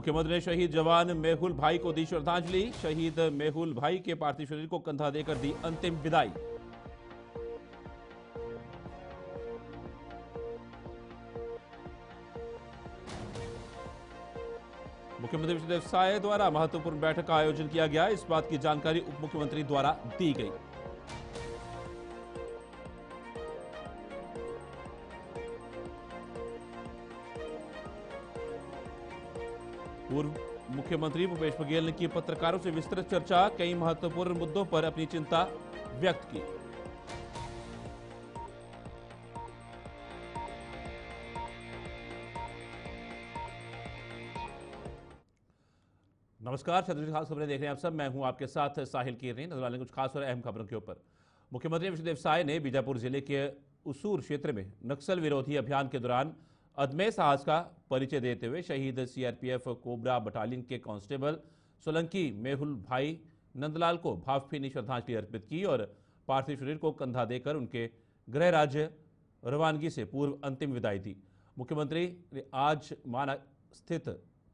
मुख्यमंत्री ने शहीद जवान मेहुल भाई को दी श्रद्धांजलि। शहीद मेहुल भाई के पार्थिव शरीर को कंधा देकर दी अंतिम विदाई। मुख्यमंत्री विष्णुदेव साय द्वारा महत्वपूर्ण बैठक का आयोजन किया गया। इस बात की जानकारी उप मुख्यमंत्री द्वारा दी गई। पूर्व मुख्यमंत्री भूपेश बघेल ने की पत्रकारों से विस्तृत चर्चा। कई महत्वपूर्ण मुद्दों पर अपनी चिंता व्यक्त की। नमस्कार, छत्तीसगढ़ खास खबरें देख रहे हैं आप सब। मैं हूं आपके साथ साहिल कीरनी। नजर डालेंगे कुछ खास और अहम खबरों के ऊपर। मुख्यमंत्री विष्णुदेव साय ने बीजापुर जिले के उसूर क्षेत्र में नक्सल विरोधी अभियान के दौरान अदम्य साहस का परिचय देते हुए शहीद सीआरपीएफ कोबरा बटालियन के कांस्टेबल सोलंकी मेहुल भाई नंदलाल को भावभीनी श्रद्धांजलि अर्पित की और पार्थिव शरीर को कंधा देकर उनके गृह राज्य रवानगी से पूर्व अंतिम विदाई दी। मुख्यमंत्री ने आज माना स्थित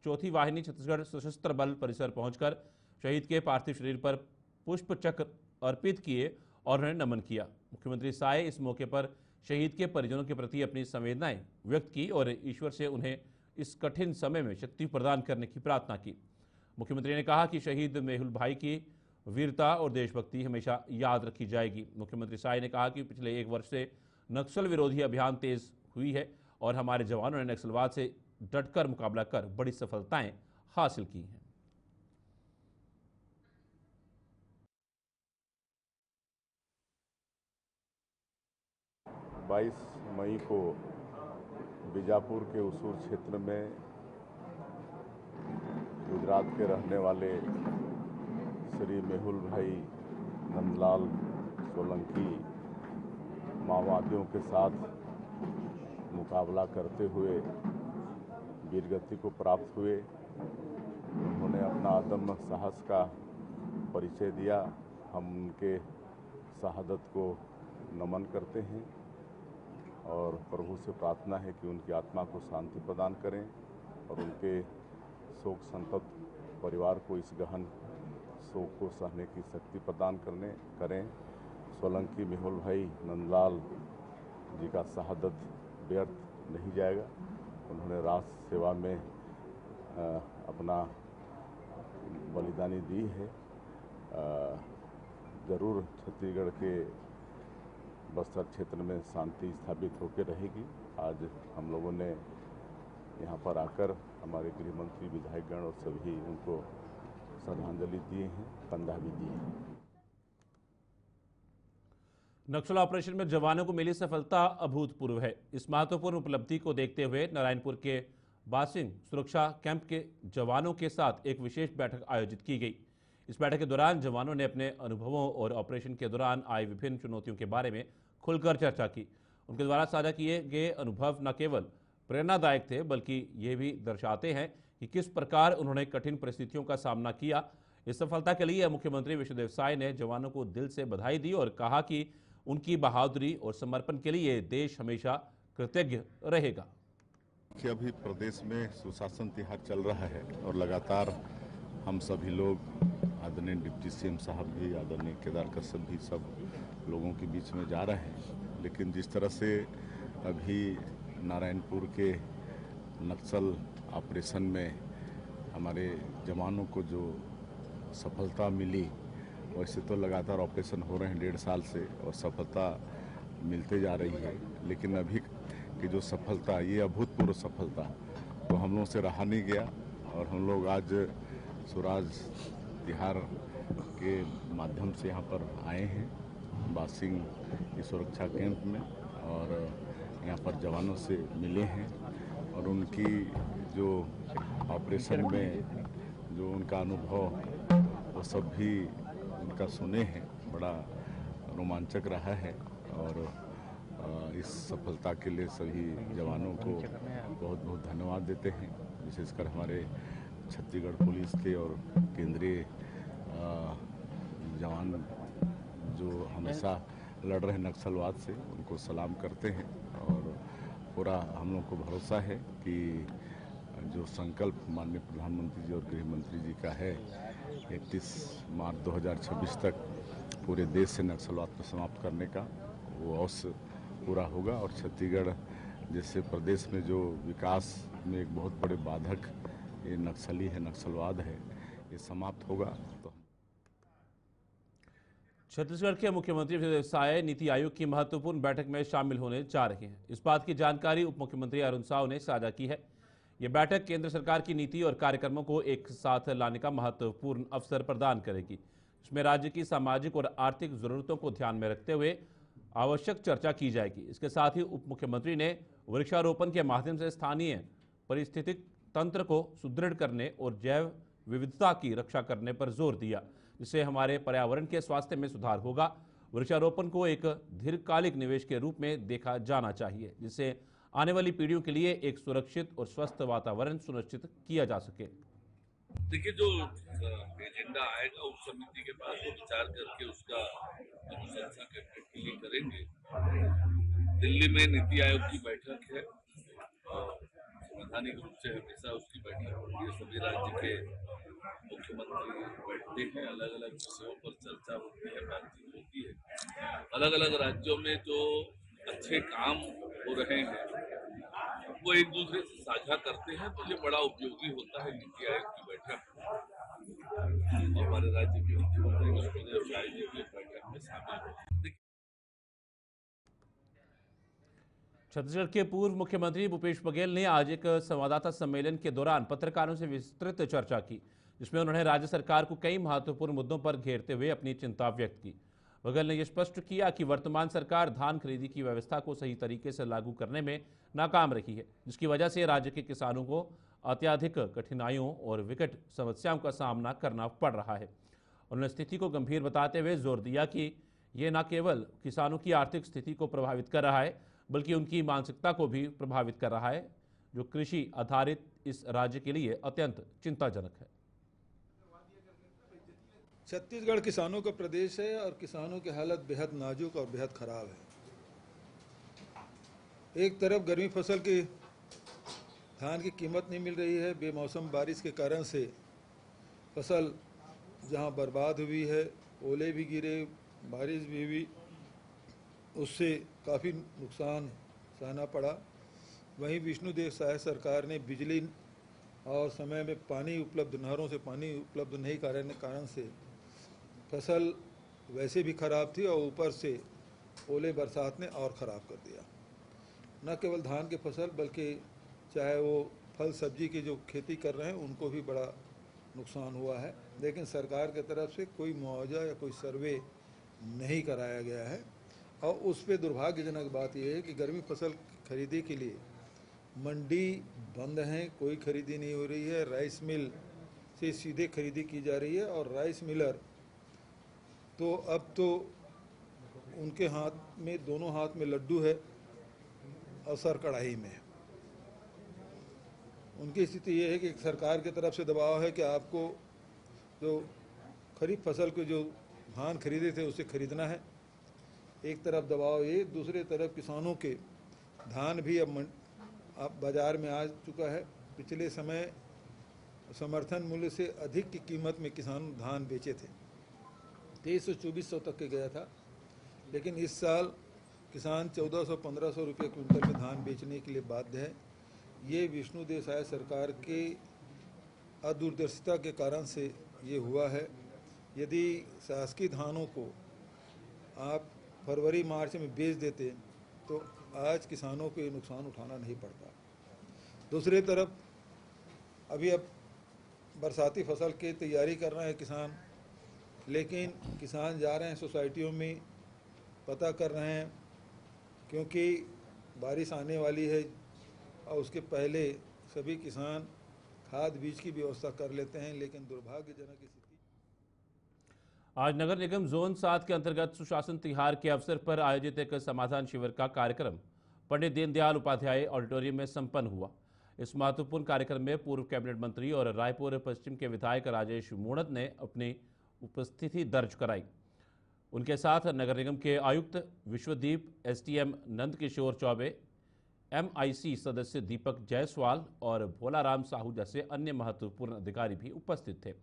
चौथी वाहिनी छत्तीसगढ़ सशस्त्र बल परिसर पहुंचकर शहीद के पार्थिव शरीर पर पुष्प चक्र अर्पित किए और उन्हें नमन किया। मुख्यमंत्री साय इस मौके पर शहीद के परिजनों के प्रति अपनी संवेदनाएं व्यक्त की और ईश्वर से उन्हें इस कठिन समय में शक्ति प्रदान करने की प्रार्थना की। मुख्यमंत्री ने कहा कि शहीद मेहुल भाई की वीरता और देशभक्ति हमेशा याद रखी जाएगी। मुख्यमंत्री साय ने कहा कि पिछले 1 वर्ष से नक्सल विरोधी अभियान तेज हुई है और हमारे जवानों ने नक्सलवाद से डटकर मुकाबला कर बड़ी सफलताएं हासिल की हैं। 22 मई को बीजापुर के उसूर क्षेत्र में गुजरात के रहने वाले श्री मेहुल भाई नंदलाल सोलंकी माओवादियों के साथ मुकाबला करते हुए वीरगति को प्राप्त हुए। उन्होंने अपना अदम्य साहस का परिचय दिया। हम उनके शहादत को नमन करते हैं और प्रभु से प्रार्थना है कि उनकी आत्मा को शांति प्रदान करें और उनके शोक संतप्त परिवार को इस गहन शोक को सहने की शक्ति प्रदान करें। सोलंकी मेहुल भाई नंदलाल जी का शहादत व्यर्थ नहीं जाएगा। उन्होंने राष्ट्र सेवा में अपना बलिदानी दी है। जरूर छत्तीसगढ़ के बस्तर क्षेत्र में शांति स्थापित होकर रहेगी। आज हम लोगों ने यहाँ पर आकर हमारे गृह मंत्री, विधायकगण और सभी उनको श्रद्धांजलि दिए हैं, कंधा भी दिए हैं। नक्सल ऑपरेशन में जवानों को मिली सफलता अभूतपूर्व है। इस महत्वपूर्ण उपलब्धि को देखते हुए नारायणपुर के बासिंग सुरक्षा कैंप के जवानों के साथ एक विशेष बैठक आयोजित की गई। इस बैठक के दौरान जवानों ने अपने अनुभवों और ऑपरेशन के दौरान आई विभिन्न चुनौतियों के बारे में खुलकर चर्चा की। उनके द्वारा साझा किए गए अनुभव न केवल प्रेरणादायक थे बल्कि ये भी दर्शाते हैं कि किस प्रकार उन्होंने कठिन परिस्थितियों का सामना किया। इस सफलता के लिए मुख्यमंत्री विष्णुदेव साय ने जवानों को दिल से बधाई दी और कहा कि उनकी बहादुरी और समर्पण के लिए देश हमेशा कृतज्ञ रहेगा। अभी प्रदेश में सुशासन तिहार चल रहा है और लगातार हम सभी लोग, आदरणीय डिप्टी सीएम साहब भी, आदरणीय केदार कश्यप भी, सब लोगों के बीच में जा रहे हैं। लेकिन जिस तरह से अभी नारायणपुर के नक्सल ऑपरेशन में हमारे जवानों को जो सफलता मिली, वैसे तो लगातार ऑपरेशन हो रहे हैं 1.5 साल से और सफलता मिलते जा रही है। लेकिन अभी की जो सफलता, ये अभूतपूर्व सफलता, तो हम लोगों से रहा नहीं गया और हम लोग आज स्वराज तिहार के माध्यम से यहाँ पर आए हैं बासिंग की सुरक्षा कैंप में और यहाँ पर जवानों से मिले हैं और उनकी जो ऑपरेशन में जो उनका अनुभव वो सब भी उनका सुने हैं। बड़ा रोमांचक रहा है और इस सफलता के लिए सभी जवानों को बहुत बहुत धन्यवाद देते हैं, विशेषकर हमारे छत्तीसगढ़ पुलिस के और केंद्रीय जवान जो हमेशा लड़ रहे नक्सलवाद से, उनको सलाम करते हैं और पूरा हम लोग को भरोसा है कि जो संकल्प माननीय प्रधानमंत्री जी और गृह मंत्री जी का है 31 मार्च 2026 तक पूरे देश से नक्सलवाद को समाप्त करने का, वो अवश्य पूरा होगा। और छत्तीसगढ़ जैसे प्रदेश में जो विकास में एक बहुत बड़े बाधक ये नक्सली है, नक्सलवाद है, ये समाप्त होगा। तो छत्तीसगढ़ के मुख्यमंत्री विष्णुदेव साय नीति आयोग की महत्वपूर्ण बैठक में शामिल होने जा रहे हैं। इस बात की जानकारी उप मुख्यमंत्री अरुण साव ने साझा की है। ये बैठक केंद्र सरकार की नीति और कार्यक्रमों को एक साथ लाने का महत्वपूर्ण अवसर प्रदान करेगी। इसमें राज्य की सामाजिक और आर्थिक जरूरतों को ध्यान में रखते हुए आवश्यक चर्चा की जाएगी। इसके साथ ही उप मुख्यमंत्री ने वृक्षारोपण के माध्यम से स्थानीय पारिस्थितिक तंत्र को सुदृढ़ करने और जैव विविधता की रक्षा करने पर जोर दिया, जिससे हमारे पर्यावरण के स्वास्थ्य में सुधार होगा। वृक्षारोपण को एक दीर्घकालिक निवेश के रूप में देखा जाना चाहिए, जिससे आने वाली पीढ़ियों के लिए एक सुरक्षित और स्वस्थ वातावरण सुनिश्चित किया जा सके। देखिए, जो एजेंडा आएगा उस समिति के पास वो विचार करके उसका अनुशंसा के लिए करेंगे। दिल्ली में नीति आयोग की बैठक है और संवैधानिक रूप से हमेशा उसकी बैठक होती है। सभी राज्य के मुख्यमंत्री बैठते हैं, अलग अलग विषयों पर चर्चा होती है, बातचीत होती है। अलग अलग राज्यों में जो अच्छे काम हो रहे हैं वो एक दूसरे से साझा करते हैं, तो ये बड़ा उपयोगी होता है नीति आयोग की बैठक। हमारे राज्य के मुख्यमंत्री विष्णुदेव साय जी भी बैठक में शामिल हुए। छत्तीसगढ़ के पूर्व मुख्यमंत्री भूपेश बघेल ने आज एक संवाददाता सम्मेलन के दौरान पत्रकारों से विस्तृत चर्चा की, जिसमें उन्होंने राज्य सरकार को कई महत्वपूर्ण मुद्दों पर घेरते हुए अपनी चिंता व्यक्त की। बघेल ने यह स्पष्ट किया कि वर्तमान सरकार धान खरीदी की व्यवस्था को सही तरीके से लागू करने में नाकाम रही है, जिसकी वजह से राज्य के किसानों को अत्यधिक कठिनाइयों और विकट समस्याओं का सामना करना पड़ रहा है। उन्होंने स्थिति को गंभीर बताते हुए जोर दिया कि ये न केवल किसानों की आर्थिक स्थिति को प्रभावित कर रहा है, बल्कि उनकी मानसिकता को भी प्रभावित कर रहा है, जो कृषि आधारित इस राज्य के लिए अत्यंत चिंताजनक है। छत्तीसगढ़ किसानों का प्रदेश है और किसानों की हालत बेहद नाजुक और बेहद खराब है। एक तरफ गर्मी फसल की धान की कीमत नहीं मिल रही है, बेमौसम बारिश के कारण से फसल जहां बर्बाद हुई है, ओले भी गिरे, बारिश भी हुई, उससे काफ़ी नुकसान सहना पड़ा। वहीं विष्णुदेव साय सरकार ने बिजली और समय में पानी उपलब्ध, नहरों से पानी उपलब्ध नहीं करने के कारण से फसल वैसे भी ख़राब थी और ऊपर से ओले बरसात ने और ख़राब कर दिया। न केवल धान की फसल बल्कि चाहे वो फल सब्जी की जो खेती कर रहे हैं उनको भी बड़ा नुकसान हुआ है, लेकिन सरकार की तरफ से कोई मुआवजा या कोई सर्वे नहीं कराया गया है। और उस पर दुर्भाग्यजनक बात यह है कि गर्मी फसल खरीदी के लिए मंडी बंद हैं, कोई खरीदी नहीं हो रही है। राइस मिल से सीधे खरीदी की जा रही है और राइस मिलर तो अब तो उनके हाथ में, दोनों हाथ में लड्डू है और सर कढ़ाई में है। उनकी स्थिति ये है कि सरकार की तरफ से दबाव है कि आपको जो खरीफ फसल के जो धान खरीदे थे उसे खरीदना है। एक तरफ दबाव ये, दूसरी तरफ किसानों के धान भी अब बाज़ार में आ चुका है। पिछले समय समर्थन मूल्य से अधिक की कीमत में किसान धान बेचे थे, 2300-2400 तक के गया था, लेकिन इस साल किसान 1400-1500 रुपये क्विंटल में धान बेचने के लिए बाध्य है। ये विष्णुदेव साय सरकार के अदूरदर्शिता के कारण से ये हुआ है। यदि शासकीय धानों को आप फरवरी मार्च में बेच देते तो आज किसानों को ये नुकसान उठाना नहीं पड़ता। दूसरी तरफ अभी अब बरसाती फसल की तैयारी कर रहे हैं किसान, लेकिन किसान जा रहे हैं सोसाइटियों में, पता कर रहे हैं, क्योंकि बारिश आने वाली है और उसके पहले सभी किसान खाद बीज की व्यवस्था कर लेते हैं। लेकिन दुर्भाग्यजनक स्थिति। आज नगर निगम जोन 7 के अंतर्गत सुशासन तिहार के अवसर पर आयोजित एक समाधान शिविर का कार्यक्रम पंडित दीनदयाल उपाध्याय ऑडिटोरियम में संपन्न हुआ। इस महत्वपूर्ण कार्यक्रम में पूर्व कैबिनेट मंत्री और रायपुर पश्चिम के विधायक राजेश मूणत ने अपनी उपस्थिति दर्ज कराई। उनके साथ नगर निगम के आयुक्त विश्वदीप, एसडीएम नंद किशोर चौबे, MIC सदस्य दीपक जायसवाल और भोलाराम साहू जैसे अन्य महत्वपूर्ण अधिकारी भी उपस्थित थे।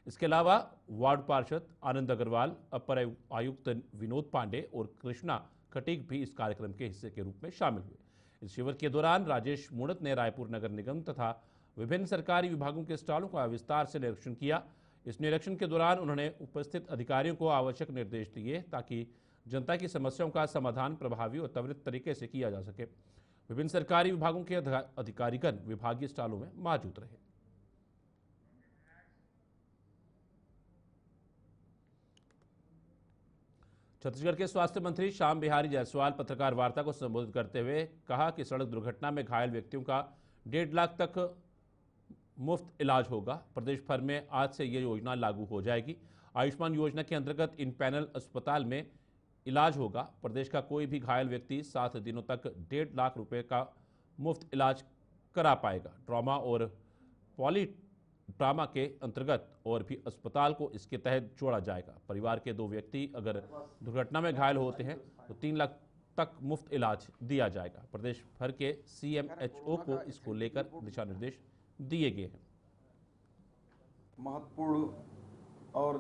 इसके अलावा वार्ड पार्षद आनंद अग्रवाल, अपर आयुक्त विनोद पांडे और कृष्णा खटीक भी इस कार्यक्रम के हिस्से के रूप में शामिल हुए। इस शिविर के दौरान राजेश मूणत ने रायपुर नगर निगम तथा विभिन्न सरकारी विभागों के स्टॉलों का विस्तार से निरीक्षण किया। इस निरीक्षण के दौरान उन्होंने उपस्थित अधिकारियों को आवश्यक निर्देश दिए ताकि जनता की समस्याओं का समाधान प्रभावी और त्वरित तरीके से किया जा सके। विभिन्न सरकारी विभागों के अधिकारीगण विभागीय स्टॉलों में मौजूद रहे। छत्तीसगढ़ के स्वास्थ्य मंत्री श्याम बिहारी जायसवाल पत्रकार वार्ता को संबोधित करते हुए कहा कि सड़क दुर्घटना में घायल व्यक्तियों का 1.5 लाख तक मुफ्त इलाज होगा। प्रदेश भर में आज से ये योजना लागू हो जाएगी। आयुष्मान योजना के अंतर्गत इन पैनल अस्पताल में इलाज होगा। प्रदेश का कोई भी घायल व्यक्ति 7 दिनों तक 1.5 लाख रुपए का मुफ्त इलाज करा पाएगा। ट्रॉमा और पॉली ट्रामा के अंतर्गत और भी अस्पताल को इसके तहत जोड़ा जाएगा। परिवार के 2 व्यक्ति अगर दुर्घटना में घायल होते हैं तो 3 लाख तक मुफ्त इलाज दिया जाएगा। प्रदेश भर के CMHO को इसको लेकर दिशा निर्देश दिए गए हैं। महत्वपूर्ण और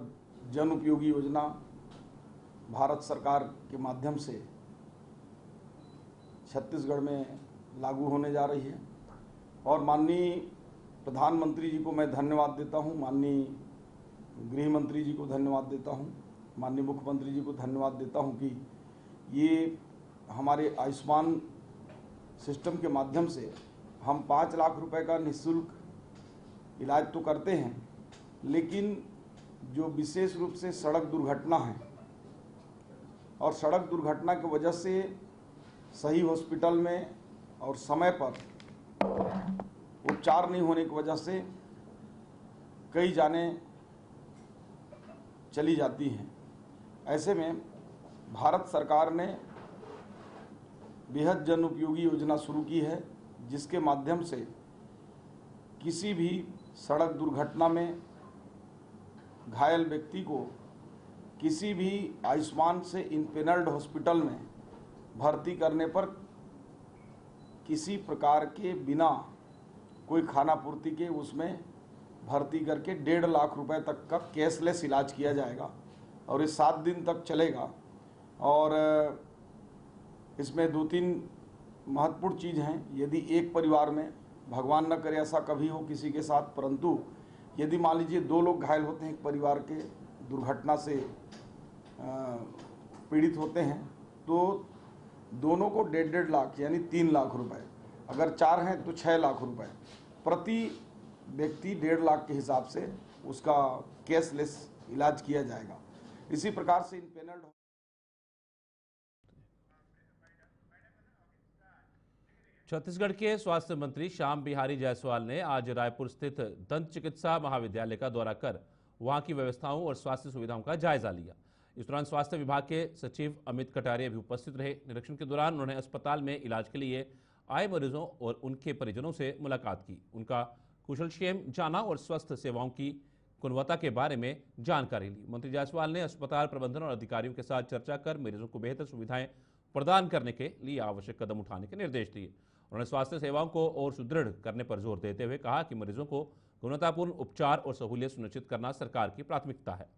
जन उपयोगी योजना भारत सरकार के माध्यम से छत्तीसगढ़ में लागू होने जा रही है और माननीय प्रधानमंत्री जी को मैं धन्यवाद देता हूं, माननीय गृह मंत्री जी को धन्यवाद देता हूं, माननीय मुख्यमंत्री जी को धन्यवाद देता हूं कि ये हमारे आयुष्मान सिस्टम के माध्यम से हम 5 लाख रुपए का निःशुल्क इलाज तो करते हैं, लेकिन जो विशेष रूप से सड़क दुर्घटना है और सड़क दुर्घटना की वजह से सही हॉस्पिटल में और समय पर उपचार नहीं होने की वजह से कई जानें चली जाती हैं। ऐसे में भारत सरकार ने बेहद जन उपयोगी योजना शुरू की है, जिसके माध्यम से किसी भी सड़क दुर्घटना में घायल व्यक्ति को किसी भी आयुष्मान से इम्पेनल्ड हॉस्पिटल में भर्ती करने पर किसी प्रकार के बिना कोई खाना पूर्ति के उसमें भर्ती करके 1.5 लाख रुपए तक का कैशलेस इलाज किया जाएगा और ये 7 दिन तक चलेगा। और इसमें 2-3 महत्वपूर्ण चीज़ हैं। यदि एक परिवार में, भगवान न करे ऐसा कभी हो किसी के साथ, परंतु यदि मान लीजिए 2 लोग घायल होते हैं एक परिवार के, दुर्घटना से पीड़ित होते हैं, तो दोनों को 1.5 लाख यानी 3 लाख रुपए, अगर 4 हैं तो 6 लाख रुपए प्रति व्यक्ति 1.5 लाख के हिसाब से उसका कैशलेस इलाज किया जाएगा। इसी प्रकार से इन पैनल छत्तीसगढ़ के स्वास्थ्य मंत्री श्याम बिहारी जायसवाल ने आज रायपुर स्थित दंत चिकित्सा महाविद्यालय का दौरा कर वहां की व्यवस्थाओं और स्वास्थ्य सुविधाओं का जायजा लिया। इस दौरान स्वास्थ्य विभाग के सचिव अमित कटारिया भी उपस्थित रहे। निरीक्षण के दौरान उन्होंने अस्पताल में इलाज के लिए आए मरीजों और उनके परिजनों से मुलाकात की, उनका कुशलक्षेम जाना और स्वास्थ्य सेवाओं की गुणवत्ता के बारे में जानकारी ली। मंत्री जायसवाल ने अस्पताल प्रबंधन और अधिकारियों के साथ चर्चा कर मरीजों को बेहतर सुविधाएं प्रदान करने के लिए आवश्यक कदम उठाने के निर्देश दिए। उन्होंने स्वास्थ्य सेवाओं को और सुदृढ़ करने पर जोर देते हुए कहा कि मरीजों को गुणवत्तापूर्ण उपचार और सहूलियत सुनिश्चित करना सरकार की प्राथमिकता है।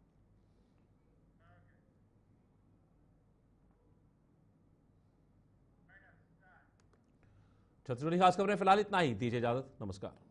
छत्तीसगढ़ी खास खबरें फिलहाल इतना ही। दीजिए इजाजत। नमस्कार।